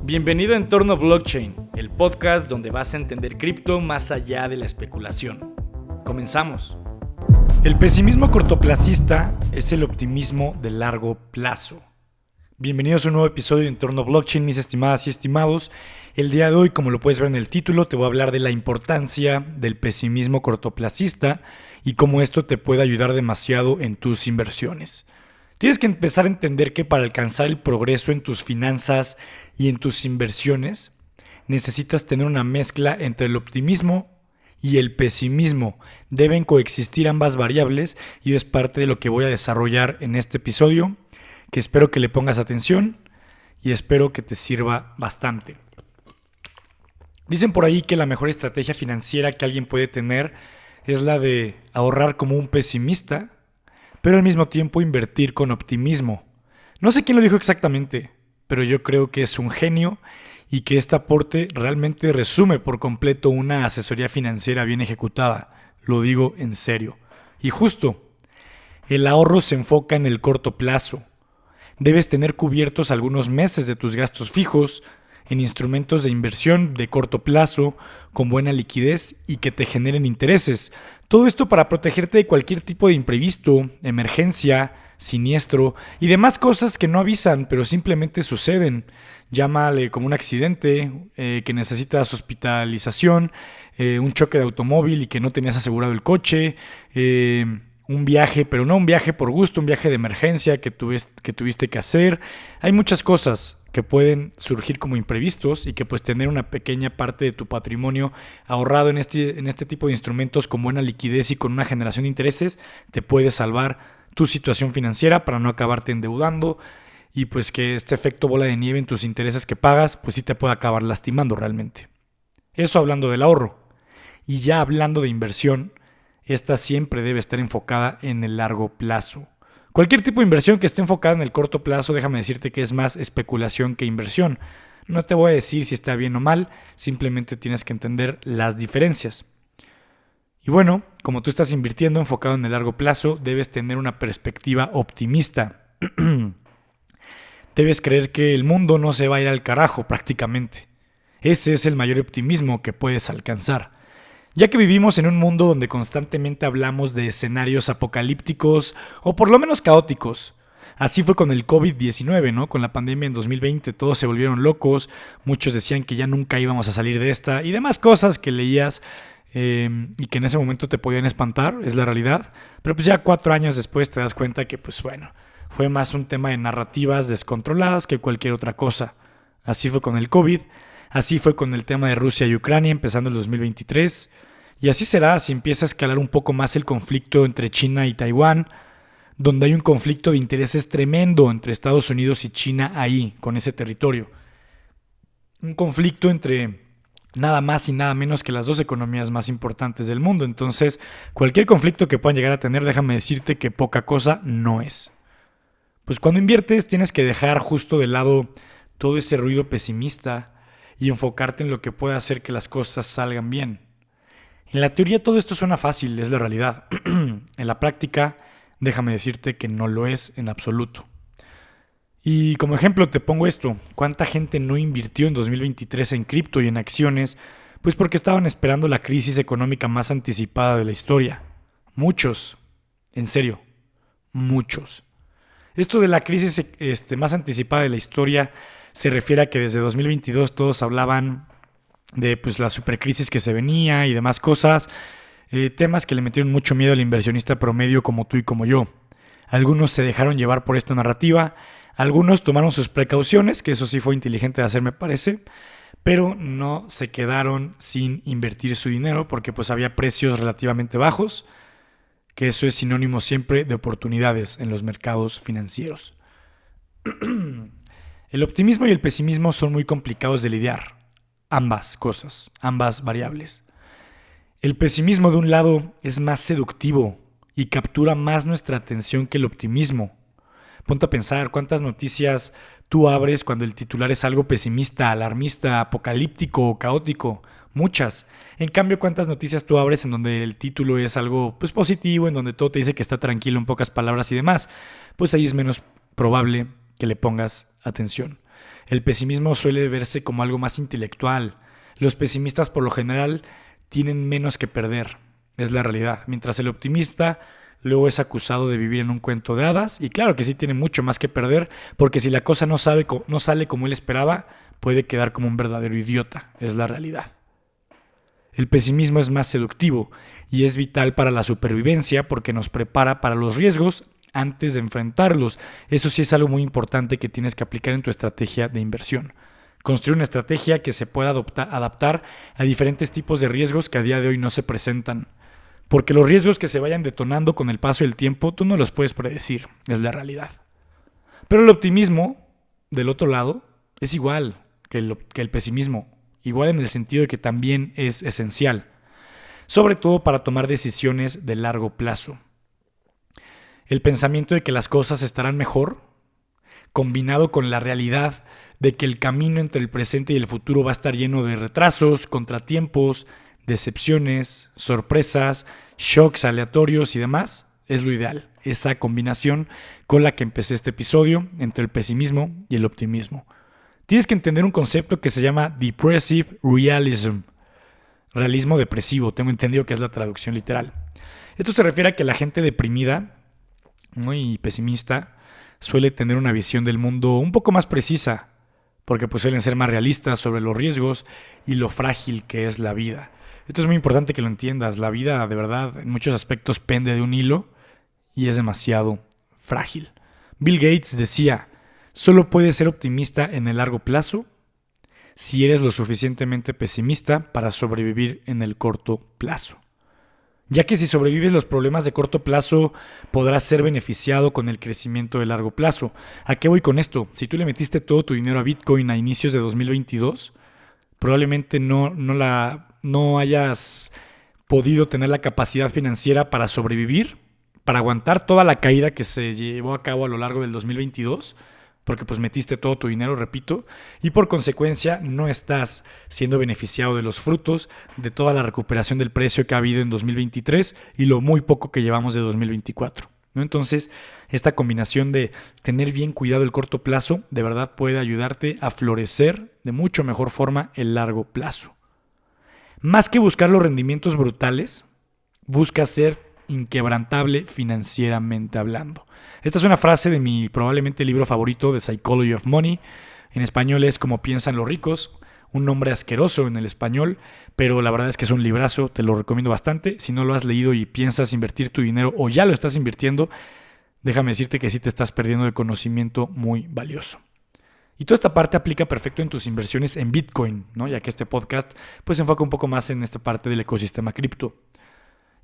Bienvenido a Entorno Blockchain, el podcast donde vas a entender cripto más allá de la especulación. Comenzamos. El pesimismo cortoplacista es el optimismo de largo plazo. Bienvenidos a un nuevo episodio de Entorno Blockchain, mis estimadas y estimados. El día de hoy, como lo puedes ver en el título, te voy a hablar de la importancia del pesimismo cortoplacista y cómo esto te puede ayudar demasiado en tus inversiones. Tienes que empezar a entender que para alcanzar el progreso en tus finanzas y en tus inversiones, necesitas tener una mezcla entre el optimismo y el pesimismo. Deben coexistir ambas variables y es parte de lo que voy a desarrollar en este episodio, que espero que le pongas atención y espero que te sirva bastante. Dicen por ahí que la mejor estrategia financiera que alguien puede tener es la de ahorrar como un pesimista, pero al mismo tiempo invertir con optimismo. No sé quién lo dijo exactamente, pero yo creo que es un genio y que este aporte realmente resume por completo una asesoría financiera bien ejecutada. Lo digo en serio. Y justo, el ahorro se enfoca en el corto plazo. Debes tener cubiertos algunos meses de tus gastos fijos en instrumentos de inversión de corto plazo, con buena liquidez y que te generen intereses. Todo esto para protegerte de cualquier tipo de imprevisto, emergencia, siniestro y demás cosas que no avisan, pero simplemente suceden. Llámale como un accidente, que necesitas hospitalización, un choque de automóvil y que no tenías asegurado el coche, un viaje, pero no un viaje por gusto, un viaje de emergencia que tuviste que hacer. Hay muchas cosas que pueden surgir como imprevistos y que pues tener una pequeña parte de tu patrimonio ahorrado en este tipo de instrumentos con buena liquidez y con una generación de intereses te puede salvar tu situación financiera para no acabarte endeudando y pues que este efecto bola de nieve en tus intereses que pagas pues sí te puede acabar lastimando realmente. Eso hablando del ahorro. Y ya hablando de inversión, esta siempre debe estar enfocada en el largo plazo. Cualquier tipo de inversión que esté enfocada en el corto plazo, déjame decirte que es más especulación que inversión. No te voy a decir si está bien o mal, simplemente tienes que entender las diferencias. Y bueno, como tú estás invirtiendo enfocado en el largo plazo, debes tener una perspectiva optimista. Debes creer que el mundo no se va a ir al carajo prácticamente. Ese es el mayor optimismo que puedes alcanzar. Ya que vivimos en un mundo donde constantemente hablamos de escenarios apocalípticos o por lo menos caóticos. Así fue con el COVID-19, ¿no? Con la pandemia en 2020 todos se volvieron locos, muchos decían que ya nunca íbamos a salir de esta y demás cosas que leías y que en ese momento te podían espantar, es la realidad. Pero pues ya 4 años después te das cuenta que pues bueno, fue más un tema de narrativas descontroladas que cualquier otra cosa. Así fue con el COVID, así fue con el tema de Rusia y Ucrania empezando el 2023. Y así será si empieza a escalar un poco más el conflicto entre China y Taiwán, donde hay un conflicto de intereses tremendo entre Estados Unidos y China ahí, con ese territorio. Un conflicto entre nada más y nada menos que las dos economías más importantes del mundo. Entonces, cualquier conflicto que puedan llegar a tener, déjame decirte que poca cosa no es. Pues cuando inviertes tienes que dejar justo de lado todo ese ruido pesimista y enfocarte en lo que puede hacer que las cosas salgan bien. En la teoría todo esto suena fácil, es la realidad. En la práctica, déjame decirte que no lo es en absoluto. Y como ejemplo te pongo esto. ¿Cuánta gente no invirtió en 2023 en cripto y en acciones? Pues porque estaban esperando la crisis económica más anticipada de la historia. Muchos. En serio. Muchos. Esto de la crisis más anticipada de la historia se refiere a que desde 2022 todos hablaban de pues la supercrisis que se venía y demás cosas, temas que le metieron mucho miedo al inversionista promedio como tú y como yo. Algunos se dejaron llevar por esta narrativa, algunos tomaron sus precauciones, que eso sí fue inteligente de hacer me parece, pero no se quedaron sin invertir su dinero porque pues había precios relativamente bajos, que eso es sinónimo siempre de oportunidades en los mercados financieros. El optimismo y el pesimismo son muy complicados de lidiar. Ambas cosas, ambas variables. El pesimismo de un lado es más seductivo y captura más nuestra atención que el optimismo. Ponte a pensar cuántas noticias tú abres cuando el titular es algo pesimista, alarmista, apocalíptico o caótico. Muchas. En cambio, cuántas noticias tú abres en donde el título es algo pues positivo, en donde todo te dice que está tranquilo en pocas palabras y demás. Pues ahí es menos probable que le pongas atención. El pesimismo suele verse como algo más intelectual. Los pesimistas por lo general tienen menos que perder, es la realidad. Mientras el optimista luego es acusado de vivir en un cuento de hadas, y claro que sí tiene mucho más que perder, porque si la cosa no sale como él esperaba, puede quedar como un verdadero idiota, es la realidad. El pesimismo es más seductivo y es vital para la supervivencia porque nos prepara para los riesgos antes de enfrentarlos. Eso sí es algo muy importante que tienes que aplicar en tu estrategia de inversión. Construir una estrategia que se pueda adaptar a diferentes tipos de riesgos que a día de hoy no se presentan. Porque los riesgos que se vayan detonando con el paso del tiempo, tú no los puedes predecir, es la realidad. Pero el optimismo, del otro lado, es igual que el pesimismo, igual en el sentido de que también es esencial, sobre todo para tomar decisiones de largo plazo. El pensamiento de que las cosas estarán mejor, combinado con la realidad de que el camino entre el presente y el futuro va a estar lleno de retrasos, contratiempos, decepciones, sorpresas, shocks aleatorios y demás, es lo ideal. Esa combinación con la que empecé este episodio entre el pesimismo y el optimismo. Tienes que entender un concepto que se llama Depressive Realism. Realismo depresivo, tengo entendido que es la traducción literal. Esto se refiere a que la gente deprimida, ¿no?, y pesimista suele tener una visión del mundo un poco más precisa, porque pues suelen ser más realistas sobre los riesgos y lo frágil que es la vida. Esto es muy importante que lo entiendas. La vida, de verdad, en muchos aspectos pende de un hilo y es demasiado frágil. Bill Gates decía: solo puedes ser optimista en el largo plazo si eres lo suficientemente pesimista para sobrevivir en el corto plazo. Ya que si sobrevives los problemas de corto plazo, podrás ser beneficiado con el crecimiento de largo plazo. ¿A qué voy con esto? Si tú le metiste todo tu dinero a Bitcoin a inicios de 2022, probablemente no hayas podido tener la capacidad financiera para sobrevivir, para aguantar toda la caída que se llevó a cabo a lo largo del 2022, porque pues metiste todo tu dinero, repito, y por consecuencia no estás siendo beneficiado de los frutos de toda la recuperación del precio que ha habido en 2023 y lo muy poco que llevamos de 2024, ¿no? Entonces, esta combinación de tener bien cuidado el corto plazo de verdad puede ayudarte a florecer de mucho mejor forma el largo plazo. Más que buscar los rendimientos brutales, busca ser inquebrantable financieramente hablando. Esta es una frase de mi probablemente libro favorito, The Psychology of Money. En español es Cómo piensan los ricos, un nombre asqueroso en el español, pero la verdad es que es un librazo, te lo recomiendo bastante. Si no lo has leído y piensas invertir tu dinero o ya lo estás invirtiendo, déjame decirte que sí te estás perdiendo de conocimiento muy valioso. Y toda esta parte aplica perfecto en tus inversiones en Bitcoin, ¿no? Ya que este podcast pues se enfoca un poco más en esta parte del ecosistema cripto.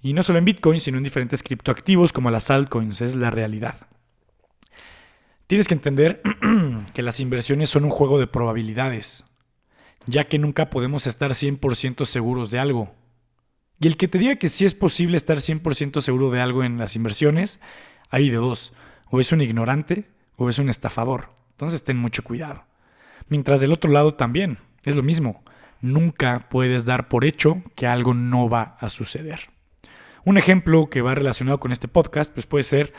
Y no solo en Bitcoin, sino en diferentes criptoactivos como las altcoins, es la realidad. Tienes que entender que las inversiones son un juego de probabilidades, ya que nunca podemos estar 100% seguros de algo. Y el que te diga que sí es posible estar 100% seguro de algo en las inversiones, hay de dos: o es un ignorante o es un estafador. Entonces ten mucho cuidado. Mientras del otro lado también es lo mismo. Nunca puedes dar por hecho que algo no va a suceder. Un ejemplo que va relacionado con este podcast pues puede ser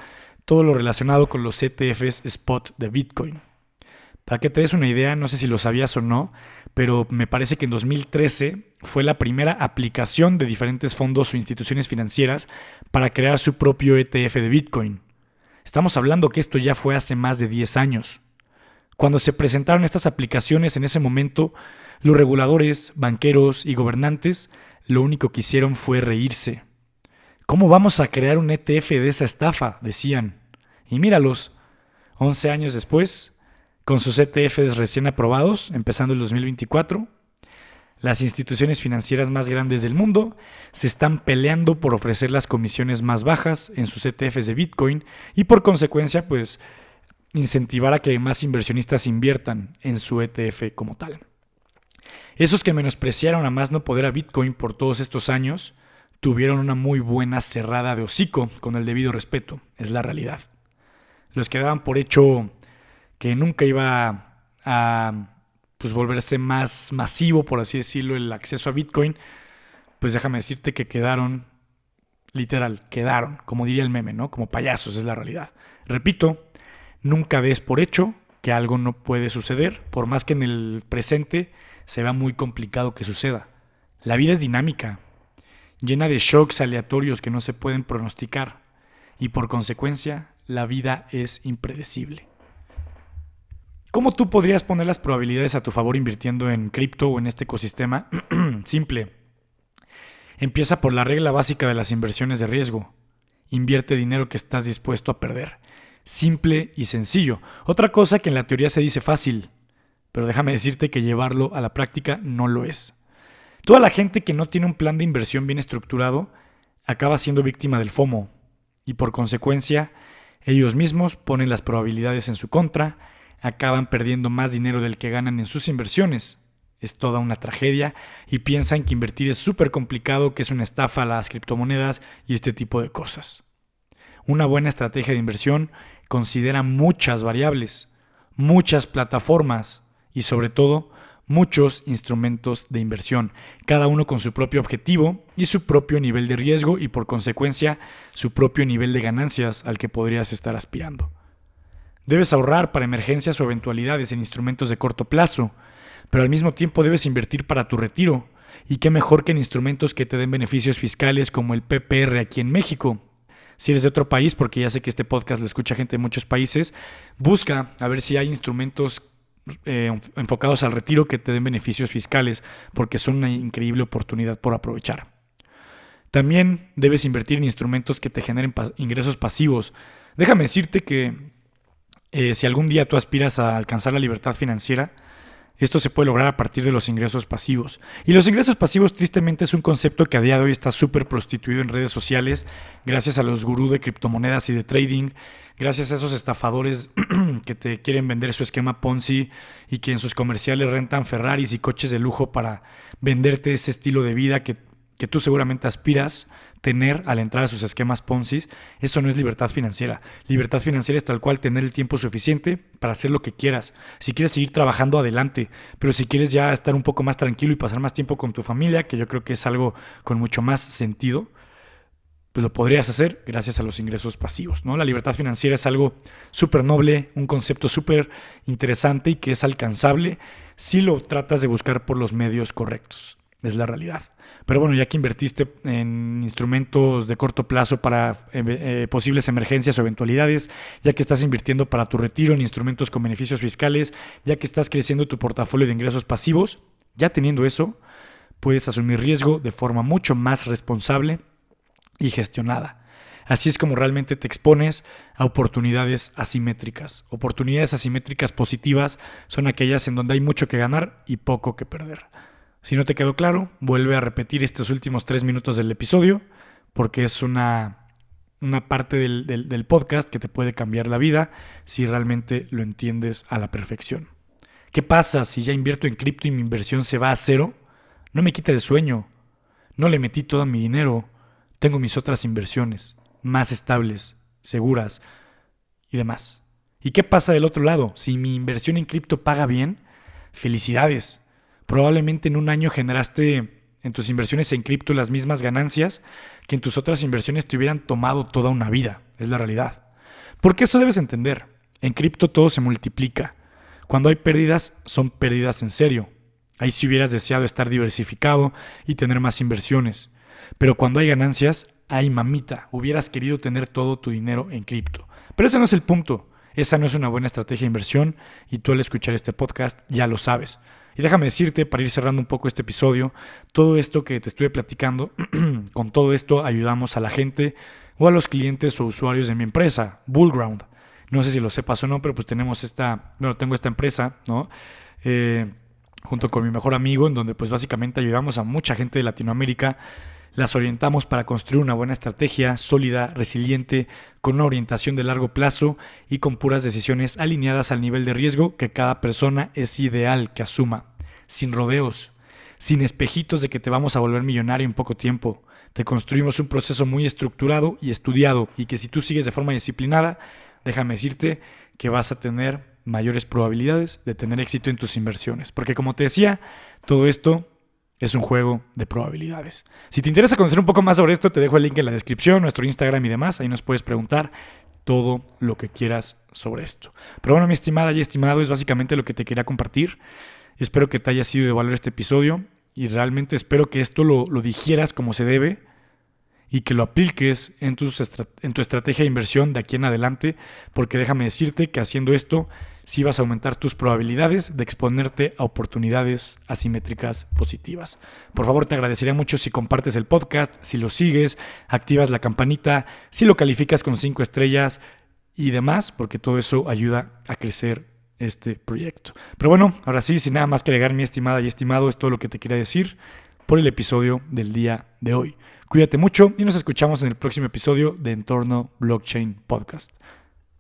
todo lo relacionado con los ETFs spot de Bitcoin. Para que te des una idea, no sé si lo sabías o no, pero me parece que en 2013 fue la primera aplicación de diferentes fondos o instituciones financieras para crear su propio ETF de Bitcoin. Estamos hablando que esto ya fue hace más de 10 años. Cuando se presentaron estas aplicaciones en ese momento, los reguladores, banqueros y gobernantes lo único que hicieron fue reírse. ¿Cómo vamos a crear un ETF de esa estafa?, decían. Y míralos, 11 años después, con sus ETFs recién aprobados, empezando el 2024, las instituciones financieras más grandes del mundo se están peleando por ofrecer las comisiones más bajas en sus ETFs de Bitcoin y por consecuencia, pues, incentivar a que más inversionistas inviertan en su ETF como tal. Esos que menospreciaron a más no poder a Bitcoin por todos estos años tuvieron una muy buena cerrada de hocico con el debido respeto, es la realidad. Los que daban por hecho que nunca iba a pues, volverse más masivo, por así decirlo, el acceso a Bitcoin, pues déjame decirte que quedaron, como diría el meme, ¿no? Como payasos, es la realidad. Repito, nunca des por hecho que algo no puede suceder, por más que en el presente se vea muy complicado que suceda. La vida es dinámica, llena de shocks aleatorios que no se pueden pronosticar, y por consecuencia, la vida es impredecible. ¿Cómo tú podrías poner las probabilidades a tu favor invirtiendo en cripto o en este ecosistema? Simple. Empieza por la regla básica de las inversiones de riesgo. Invierte dinero que estás dispuesto a perder. Simple y sencillo. Otra cosa que en la teoría se dice fácil, pero déjame decirte que llevarlo a la práctica no lo es. Toda la gente que no tiene un plan de inversión bien estructurado acaba siendo víctima del FOMO y por consecuencia ellos mismos ponen las probabilidades en su contra, acaban perdiendo más dinero del que ganan en sus inversiones. Es toda una tragedia y piensan que invertir es súper complicado, que es una estafa a las criptomonedas y este tipo de cosas. Una buena estrategia de inversión considera muchas variables, muchas plataformas y sobre todo muchos instrumentos de inversión, cada uno con su propio objetivo y su propio nivel de riesgo y por consecuencia su propio nivel de ganancias al que podrías estar aspirando. Debes ahorrar para emergencias o eventualidades en instrumentos de corto plazo, pero al mismo tiempo debes invertir para tu retiro. Y qué mejor que en instrumentos que te den beneficios fiscales como el PPR aquí en México. Si eres de otro país, porque ya sé que este podcast lo escucha gente de muchos países, busca a ver si hay instrumentos enfocados al retiro que te den beneficios fiscales, porque son una increíble oportunidad por aprovechar. También debes invertir en instrumentos que te generen ingresos pasivos. Déjame decirte que si algún día tú aspiras a alcanzar la libertad financiera, esto se puede lograr a partir de los ingresos pasivos. Y los ingresos pasivos tristemente es un concepto que a día de hoy está súper prostituido en redes sociales gracias a los gurús de criptomonedas y de trading, gracias a esos estafadores que te quieren vender su esquema Ponzi y que en sus comerciales rentan Ferraris y coches de lujo para venderte ese estilo de vida que tú seguramente aspiras tener al entrar a sus esquemas Ponzi. Eso no es libertad financiera. Libertad financiera es tal cual tener el tiempo suficiente para hacer lo que quieras. Si quieres seguir trabajando, adelante. Pero si quieres ya estar un poco más tranquilo y pasar más tiempo con tu familia, que yo creo que es algo con mucho más sentido, pues lo podrías hacer gracias a los ingresos pasivos, ¿no? La libertad financiera es algo súper noble, un concepto súper interesante y que es alcanzable si lo tratas de buscar por los medios correctos. Es la realidad. Pero bueno, ya que invertiste en instrumentos de corto plazo para posibles emergencias o eventualidades, ya que estás invirtiendo para tu retiro en instrumentos con beneficios fiscales, ya que estás creciendo tu portafolio de ingresos pasivos, ya teniendo eso, puedes asumir riesgo de forma mucho más responsable y gestionada. Así es como realmente te expones a oportunidades asimétricas. Oportunidades asimétricas positivas son aquellas en donde hay mucho que ganar y poco que perder. Si no te quedó claro, vuelve a repetir estos últimos 3 minutos del episodio porque es una parte del podcast que te puede cambiar la vida si realmente lo entiendes a la perfección. ¿Qué pasa si ya invierto en cripto y mi inversión se va a cero? No me quita el sueño. No le metí todo mi dinero. Tengo mis otras inversiones, más estables, seguras y demás. ¿Y qué pasa del otro lado? Si mi inversión en cripto paga bien, felicidades. Probablemente en un año generaste en tus inversiones en cripto las mismas ganancias que en tus otras inversiones te hubieran tomado toda una vida. Es la realidad. Porque eso debes entender. En cripto todo se multiplica. Cuando hay pérdidas, son pérdidas en serio. Ahí sí hubieras deseado estar diversificado y tener más inversiones. Pero cuando hay ganancias, ay mamita, hubieras querido tener todo tu dinero en cripto. Pero ese no es el punto. Esa no es una buena estrategia de inversión y tú al escuchar este podcast ya lo sabes. Y déjame decirte, para ir cerrando un poco este episodio, todo esto que te estuve platicando, con todo esto ayudamos a la gente o a los clientes o usuarios de mi empresa, Bullground. No sé si lo sepas o no, pero pues tengo esta empresa, ¿no? Junto con mi mejor amigo, en donde pues básicamente ayudamos a mucha gente de Latinoamérica. Las orientamos para construir una buena estrategia sólida, resiliente, con una orientación de largo plazo y con puras decisiones alineadas al nivel de riesgo que cada persona es ideal que asuma, sin rodeos, sin espejitos de que te vamos a volver millonario en poco tiempo. Te construimos un proceso muy estructurado y estudiado y que si tú sigues de forma disciplinada, déjame decirte que vas a tener mayores probabilidades de tener éxito en tus inversiones. Porque como te decía, todo esto es un juego de probabilidades. Si te interesa conocer un poco más sobre esto, te dejo el link en la descripción, nuestro Instagram y demás. Ahí nos puedes preguntar todo lo que quieras sobre esto. Pero bueno, mi estimada y estimado, es básicamente lo que te quería compartir. Espero que te haya sido de valor este episodio y realmente espero que esto lo digieras como se debe y que lo apliques en tu estrategia de inversión de aquí en adelante, porque déjame decirte que haciendo esto sí vas a aumentar tus probabilidades de exponerte a oportunidades asimétricas positivas. Por favor, te agradecería mucho si compartes el podcast, si lo sigues, activas la campanita, si lo calificas con 5 estrellas y demás, porque todo eso ayuda a crecer este proyecto. Pero bueno, ahora sí, sin nada más que agregar, mi estimada y estimado, es todo lo que te quería decir por el episodio del día de hoy. Cuídate mucho y nos escuchamos en el próximo episodio de Entorno Blockchain Podcast.